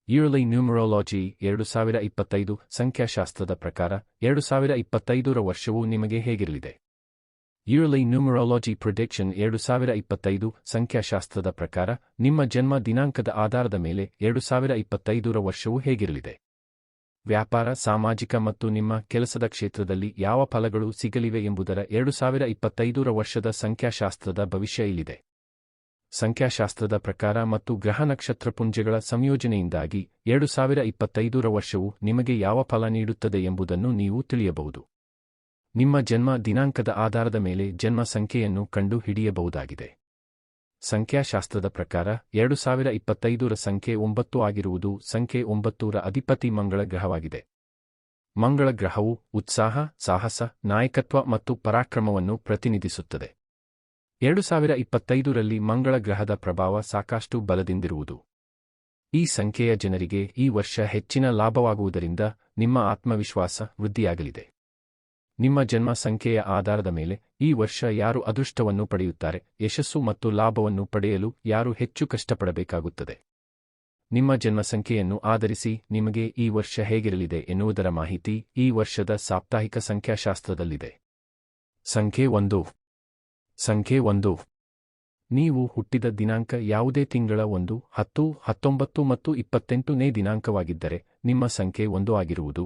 Yearly numerology 2025 ಸಂಖ್ಯಾಶಾಸ್ತ್ರದ ಪ್ರಕಾರ 2025ರ ವರ್ಷವು ನಿಮಗೆ ಹೇಗಿರಲಿದೆ? ಇಯರ್ಲಿ ನ್ಯೂಮರಾಲಜಿ ಪ್ರಿಡಿಕ್ಷನ್ 2025 ಸಂಖ್ಯಾಶಾಸ್ತ್ರದ ಪ್ರಕಾರ ನಿಮ್ಮ ಜನ್ಮ ದಿನಾಂಕದ ಆಧಾರದ ಮೇಲೆ 2025ರ ವರ್ಷವು ಹೇಗಿರಲಿದೆ? ವ್ಯಾಪಾರ, ಸಾಮಾಜಿಕ ಮತ್ತು ನಿಮ್ಮ ಕೆಲಸದ ಕ್ಷೇತ್ರದಲ್ಲಿ ಯಾವ ಫಲಗಳು ಸಿಗಲಿವೆ ಎಂಬುದರ 2025ರ ವರ್ಷದ ಸಂಖ್ಯಾಶಾಸ್ತ್ರದ ಭವಿಷ್ಯ ಇಲ್ಲಿದೆ. ಸಂಖ್ಯಾಶಾಸ್ತ್ರದ ಪ್ರಕಾರ ಮತ್ತು ಗ್ರಹ ನಕ್ಷತ್ರಪುಂಜಗಳ ಸಂಯೋಜನೆಯಿಂದಾಗಿ 2025ರ ವರ್ಷವು ನಿಮಗೆ ಯಾವ ಫಲ ನೀಡುತ್ತದೆ ಎಂಬುದನ್ನು ನೀವು ತಿಳಿಯಬಹುದು. ನಿಮ್ಮ ಜನ್ಮ ದಿನಾಂಕದ ಆಧಾರದ ಮೇಲೆ ಜನ್ಮ ಸಂಖ್ಯೆಯನ್ನು ಕಂಡು ಹಿಡಿಯಬಹುದಾಗಿದೆ. ಸಂಖ್ಯಾಶಾಸ್ತ್ರದ ಪ್ರಕಾರ 2025ರ ಸಂಖ್ಯೆ 9 ಆಗಿರುವುದು ಸಂಖ್ಯೆ 9ರ ಅಧಿಪತಿ ಮಂಗಳ ಗ್ರಹವಾಗಿದೆ. ಮಂಗಳ ಗ್ರಹವು ಉತ್ಸಾಹ, ಸಾಹಸ, ನಾಯಕತ್ವ ಮತ್ತು ಪರಾಕ್ರಮವನ್ನು ಪ್ರತಿನಿಧಿಸುತ್ತದೆ. 2025ರಲ್ಲಿ ಮಂಗಳ ಗ್ರಹದ ಪ್ರಭಾವ ಸಾಕಷ್ಟು ಬಲದಿಂದಿರುವುದು. ಈ ಸಂಖ್ಯೆಯ ಜನರಿಗೆ ಈ ವರ್ಷ ಹೆಚ್ಚಿನ ಲಾಭವಾಗುವುದರಿಂದ ನಿಮ್ಮ ಆತ್ಮವಿಶ್ವಾಸ ವೃದ್ಧಿಯಾಗಲಿದೆ. ನಿಮ್ಮ ಜನ್ಮ ಸಂಖ್ಯೆಯ ಆಧಾರದ ಮೇಲೆ ಈ ವರ್ಷ ಯಾರು ಅದೃಷ್ಟವನ್ನು ಪಡೆಯುತ್ತಾರೆ, ಯಶಸ್ಸು ಮತ್ತು ಲಾಭವನ್ನು ಪಡೆಯಲು ಯಾರು ಹೆಚ್ಚು ಕಷ್ಟಪಡಬೇಕಾಗುತ್ತದೆ. ನಿಮ್ಮ ಜನ್ಮ ಸಂಖ್ಯೆಯನ್ನು ಆಧರಿಸಿ ನಿಮಗೆ ಈ ವರ್ಷ ಹೇಗಿರಲಿದೆ ಎನ್ನುವುದರ ಮಾಹಿತಿ ಈ ವರ್ಷದ ಸಾಪ್ತಾಹಿಕ ಸಂಖ್ಯಾಶಾಸ್ತ್ರದಲ್ಲಿದೆ. ಸಂಖ್ಯೆ 1. ಸಂಖ್ಯೆ 1. ನೀವು ಹುಟ್ಟಿದ ದಿನಾಂಕ ಯಾವುದೇ ತಿಂಗಳ 1, 10, 19 ಮತ್ತು 28ನೇ ದಿನಾಂಕವಾಗಿದ್ದರೆ ನಿಮ್ಮ ಸಂಖ್ಯೆ 1 ಆಗಿರುವುದು.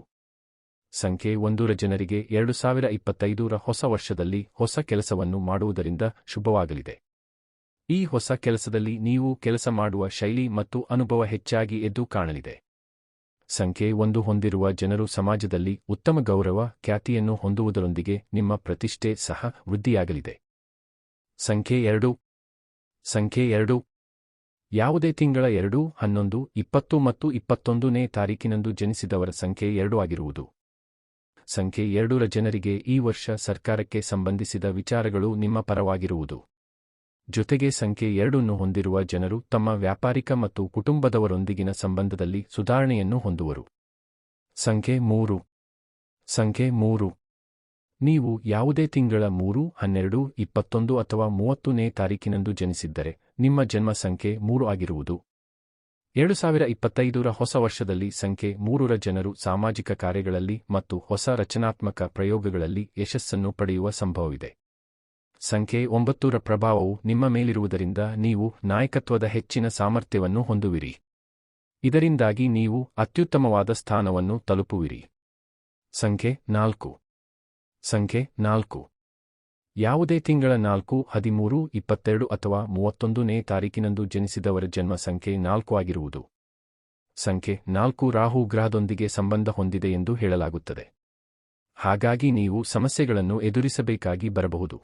ಸಂಖ್ಯೆ 1ರ ಜನರಿಗೆ 2025ರ ಹೊಸ ವರ್ಷದಲ್ಲಿ ಹೊಸ ಕೆಲಸವನ್ನು ಮಾಡುವುದರಿಂದ ಶುಭವಾಗಲಿದೆ. ಈ ಹೊಸ ಕೆಲಸದಲ್ಲಿ ನೀವು ಕೆಲಸ ಮಾಡುವ ಶೈಲಿ ಮತ್ತು ಅನುಭವ ಹೆಚ್ಚಾಗಿ ಎದ್ದು ಕಾಣಲಿದೆ. ಸಂಖ್ಯೆ 1 ಹೊಂದಿರುವ ಜನರು ಸಮಾಜದಲ್ಲಿ ಉತ್ತಮ ಗೌರವ, ಖ್ಯಾತಿಯನ್ನು ಹೊಂದುವುದರೊಂದಿಗೆ ನಿಮ್ಮ ಪ್ರತಿಷ್ಠೆ ಸಹ ವೃದ್ಧಿಯಾಗಲಿದೆ. ಸಂಖ್ಯೆ 2. ಸಂಖ್ಯೆ 2. ಯಾವುದೇ ತಿಂಗಳ 2, 11, 20 ಮತ್ತು 21ನೇ ತಾರೀಕಿನಂದು ಜನಿಸಿದವರ ಸಂಖ್ಯೆ 2 ಆಗಿರುವುದು. ಸಂಖ್ಯೆ 2ರ ಜನರಿಗೆ ಈ ವರ್ಷ ಸರ್ಕಾರಕ್ಕೆ ಸಂಬಂಧಿಸಿದ ವಿಚಾರಗಳು ನಿಮ್ಮ ಪರವಾಗಿರುವುದು. ಜೊತೆಗೆ ಸಂಖ್ಯೆ 2ನ್ನು ಹೊಂದಿರುವ ಜನರು ತಮ್ಮ ವ್ಯಾಪಾರಿಕ ಮತ್ತು ಕುಟುಂಬದವರೊಂದಿಗಿನ ಸಂಬಂಧದಲ್ಲಿ ಸುಧಾರಣೆಯನ್ನು ಹೊಂದುವರು. ಸಂಖ್ಯೆ 3. ಸಂಖ್ಯೆ 3. ನೀವು ಯಾವುದೇ ತಿಂಗಳ 3, 12, 21 ಅಥವಾ 30ನೇ ತಾರೀಕಿನಂದು ಜನಿಸಿದ್ದರೆ ನಿಮ್ಮ ಜನ್ಮ ಸಂಖ್ಯೆ 3 ಆಗಿರುವುದು. 2025ರ ಹೊಸ ವರ್ಷದಲ್ಲಿ ಸಂಖ್ಯೆ 3ರ ಜನರು ಸಾಮಾಜಿಕ ಕಾರ್ಯಗಳಲ್ಲಿ ಮತ್ತು ಹೊಸ ರಚನಾತ್ಮಕ ಪ್ರಯೋಗಗಳಲ್ಲಿ ಯಶಸ್ಸನ್ನು ಪಡೆಯುವ ಸಂಭವವಿದೆ. ಸಂಖ್ಯೆ 9ರ ಪ್ರಭಾವವು ನಿಮ್ಮ ಮೇಲಿರುವುದರಿಂದ ನೀವು ನಾಯಕತ್ವದ ಹೆಚ್ಚಿನ ಸಾಮರ್ಥ್ಯವನ್ನು ಹೊಂದುವಿರಿ. ಇದರಿಂದಾಗಿ ನೀವು ಅತ್ಯುತ್ತಮವಾದ ಸ್ಥಾನವನ್ನು ತಲುಪುವಿರಿ. ಸಂಖ್ಯೆ 4. ಸಂಖ್ಯೆ 4. ಯಾವುದೇ ತಿಂಗಳ 4, 13, 22 ಅಥವಾ 31ನೇ ತಾರೀಕಿನಂದು ಜನಿಸಿದವರ ಜನ್ಮ ಸಂಖ್ಯೆ 4 ಆಗಿರುವುದು. ಸಂಖ್ಯೆ 4 ರಾಹು ಗ್ರಹದೊಂದಿಗೆ ಸಂಬಂಧ ಹೊಂದಿದೆ ಎಂದು ಹೇಳಲಾಗುತ್ತದೆ. ಹಾಗಾಗಿ ನೀವು ಸಮಸ್ಯೆಗಳನ್ನು ಎದುರಿಸಬೇಕಾಗಿ ಬರಬಹುದು.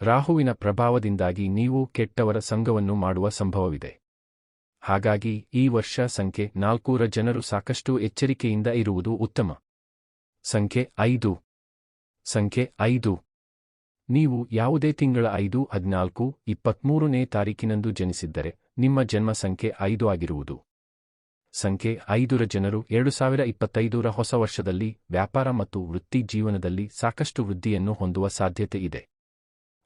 ರಾಹುವಿನ ಪ್ರಭಾವದಿಂದಾಗಿ ನೀವು ಕೆಟ್ಟವರ ಸಂಗವನ್ನು ಮಾಡುವ ಸಂಭವವಿದೆ. ಹಾಗಾಗಿ ಈ ವರ್ಷ ಸಂಖ್ಯೆ 4ರ ಜನರು ಸಾಕಷ್ಟು ಎಚ್ಚರಿಕೆಯಿಂದ ಇರುವುದು ಉತ್ತಮ. ಸಂಖ್ಯೆ 5. ಸಂಖ್ಯೆ 5. ನೀವು ಯಾವುದೇ ತಿಂಗಳ 5, 14, 23ನೇ ತಾರೀಕಿನಂದು ಜನಿಸಿದ್ದರೆ ನಿಮ್ಮ ಜನ್ಮ ಸಂಖ್ಯೆ 5 ಆಗಿರುವುದು. ಸಂಖ್ಯೆ 5ರ ಜನರು 2025ರ ಹೊಸ ವರ್ಷದಲ್ಲಿ ವ್ಯಾಪಾರ ಮತ್ತು ವೃತ್ತಿ ಜೀವನದಲ್ಲಿ ಸಾಕಷ್ಟು ವೃದ್ಧಿಯನ್ನು ಹೊಂದುವ ಸಾಧ್ಯತೆ ಇದೆ.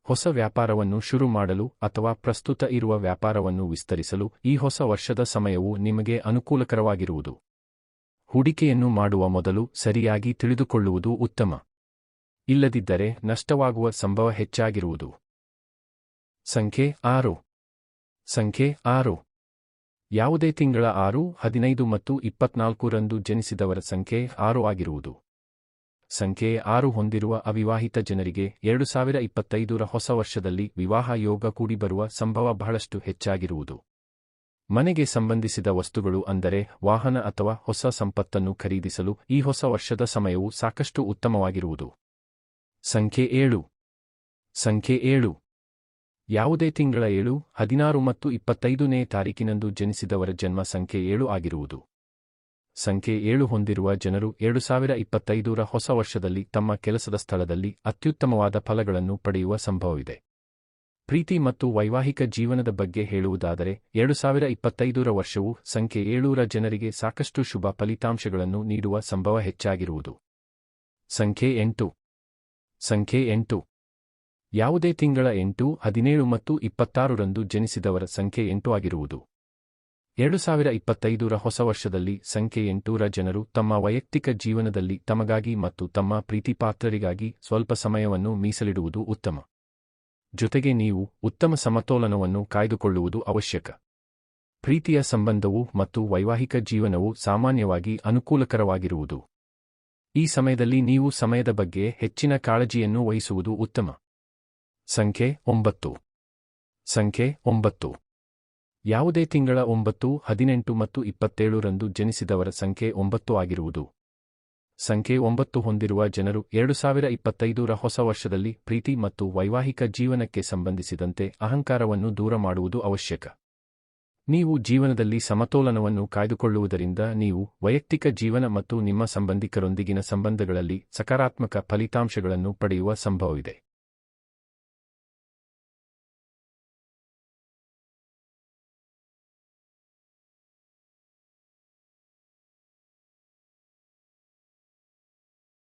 ಹೊಸ ವ್ಯಾಪಾರವನ್ನು ಶುರು ಮಾಡಲು ಅಥವಾ ಪ್ರಸ್ತುತ ಇರುವ ವ್ಯಾಪಾರವನ್ನು ವಿಸ್ತರಿಸಲು ಈ ಹೊಸ ವರ್ಷದ ಸಮಯವು ನಿಮಗೆ ಅನುಕೂಲಕರವಾಗಿರುವುದು. ಹೂಡಿಕೆಯನ್ನು ಮಾಡುವ ಮೊದಲು ಸರಿಯಾಗಿ ತಿಳಿದುಕೊಳ್ಳುವುದು ಉತ್ತಮ. ಇಲ್ಲದಿದ್ದರೆ ನಷ್ಟವಾಗುವ ಸಂಭವ ಹೆಚ್ಚಾಗಿರುವುದು. ಸಂಖ್ಯೆ 6. ಸಂಖ್ಯೆ 6. ಯಾವುದೇ ತಿಂಗಳ 6, 15 ಮತ್ತು 24ರಂದು ಜನಿಸಿದವರ ಸಂಖ್ಯೆ 6 ಆಗಿರುವುದು. ಸಂಖ್ಯೆ 6 ಹೊಂದಿರುವ ಅವಿವಾಹಿತ ಜನರಿಗೆ 2025ರ ಹೊಸ ವರ್ಷದಲ್ಲಿ ವಿವಾಹ ಯೋಗ ಕೂಡಿಬರುವ ಸಂಭವ ಬಹಳಷ್ಟು ಹೆಚ್ಚಾಗಿರುವುದು. ಮನೆಗೆ ಸಂಬಂಧಿಸಿದ ವಸ್ತುಗಳು ಅಂದರೆ ವಾಹನ ಅಥವಾ ಹೊಸ ಸಂಪತ್ತನ್ನು ಖರೀದಿಸಲು ಈ ಹೊಸ ವರ್ಷದ ಸಮಯವು ಸಾಕಷ್ಟು ಉತ್ತಮವಾಗಿರುವುದು. ಸಂಖ್ಯೆ 7. ಸಂಖ್ಯೆ 7. ಯಾವುದೇ ತಿಂಗಳ 7, 16 ಮತ್ತು 25ನೇ ತಾರೀಕಿನಂದು ಜನಿಸಿದವರ ಜನ್ಮ ಸಂಖ್ಯೆ 7 ಆಗಿರುವುದು. ಸಂಖ್ಯೆ 7 ಹೊಂದಿರುವ ಜನರು 2025ರ ಹೊಸ ವರ್ಷದಲ್ಲಿ ತಮ್ಮ ಕೆಲಸದ ಸ್ಥಳದಲ್ಲಿ ಅತ್ಯುತ್ತಮವಾದ ಫಲಗಳನ್ನು ಪಡೆಯುವ ಸಂಭವವಿದೆ. ಪ್ರೀತಿ ಮತ್ತು ವೈವಾಹಿಕ ಜೀವನದ ಬಗ್ಗೆ ಹೇಳುವುದಾದರೆ 2025ರ ವರ್ಷವು ಸಂಖ್ಯೆ 7ರ ಜನರಿಗೆ ಸಾಕಷ್ಟು ಶುಭ ಫಲಿತಾಂಶಗಳನ್ನು ನೀಡುವ ಸಂಭವ ಹೆಚ್ಚಾಗಿರುವುದು. ಸಂಖ್ಯೆ 8. ಸಂಖ್ಯೆ 8. ಯಾವುದೇ ತಿಂಗಳ 8, 17 ಮತ್ತು 26ರಂದು ಜನಿಸಿದವರ ಸಂಖ್ಯೆ 8 ಆಗಿರುವುದು. 2025ರ ಹೊಸ ವರ್ಷದಲ್ಲಿ ಸಂಖ್ಯೆ 8ರ ಜನರು ತಮ್ಮ ವೈಯಕ್ತಿಕ ಜೀವನದಲ್ಲಿ ತಮಗಾಗಿ ಮತ್ತು ತಮ್ಮ ಪ್ರೀತಿಪಾತ್ರರಿಗಾಗಿ ಸ್ವಲ್ಪ ಸಮಯವನ್ನು ಮೀಸಲಿಡುವುದು ಉತ್ತಮ. ಜೊತೆಗೆ ನೀವು ಉತ್ತಮ ಸಮತೋಲನವನ್ನು ಕಾಯ್ದುಕೊಳ್ಳುವುದು ಅವಶ್ಯಕ. ಪ್ರೀತಿಯ ಸಂಬಂಧವು ಮತ್ತು ವೈವಾಹಿಕ ಜೀವನವು ಸಾಮಾನ್ಯವಾಗಿ ಅನುಕೂಲಕರವಾಗಿರುವುದು. ಈ ಸಮಯದಲ್ಲಿ ನೀವು ಸಮಯದ ಬಗ್ಗೆ ಹೆಚ್ಚಿನ ಕಾಳಜಿಯನ್ನು ವಹಿಸುವುದು ಉತ್ತಮ. ಸಂಖ್ಯೆ 9. ಸಂಖ್ಯೆ 9. ಯಾವುದೇ ತಿಂಗಳ 9, 18 ಮತ್ತು 27ರಂದು ಜನಿಸಿದವರ ಸಂಖ್ಯೆ 9 ಆಗಿರುವುದು. ಸಂಖ್ಯೆ 9 ಹೊಂದಿರುವ ಜನರು 2025ರ ಹೊಸ ವರ್ಷದಲ್ಲಿ ಪ್ರೀತಿ ಮತ್ತು ವೈವಾಹಿಕ ಜೀವನಕ್ಕೆ ಸಂಬಂಧಿಸಿದಂತೆ ಅಹಂಕಾರವನ್ನು ದೂರ ಮಾಡುವುದು ಅವಶ್ಯಕ. ನೀವು ಜೀವನದಲ್ಲಿ ಸಮತೋಲನವನ್ನು ಕಾಯ್ದುಕೊಳ್ಳುವುದರಿಂದ ನೀವು ವೈಯಕ್ತಿಕ ಜೀವನ ಮತ್ತು ನಿಮ್ಮ ಸಂಬಂಧಿಕರೊಂದಿಗಿನ ಸಂಬಂಧಗಳಲ್ಲಿ ಸಕಾರಾತ್ಮಕ ಫಲಿತಾಂಶಗಳನ್ನು ಪಡೆಯುವ ಸಂಭವವಿದೆ.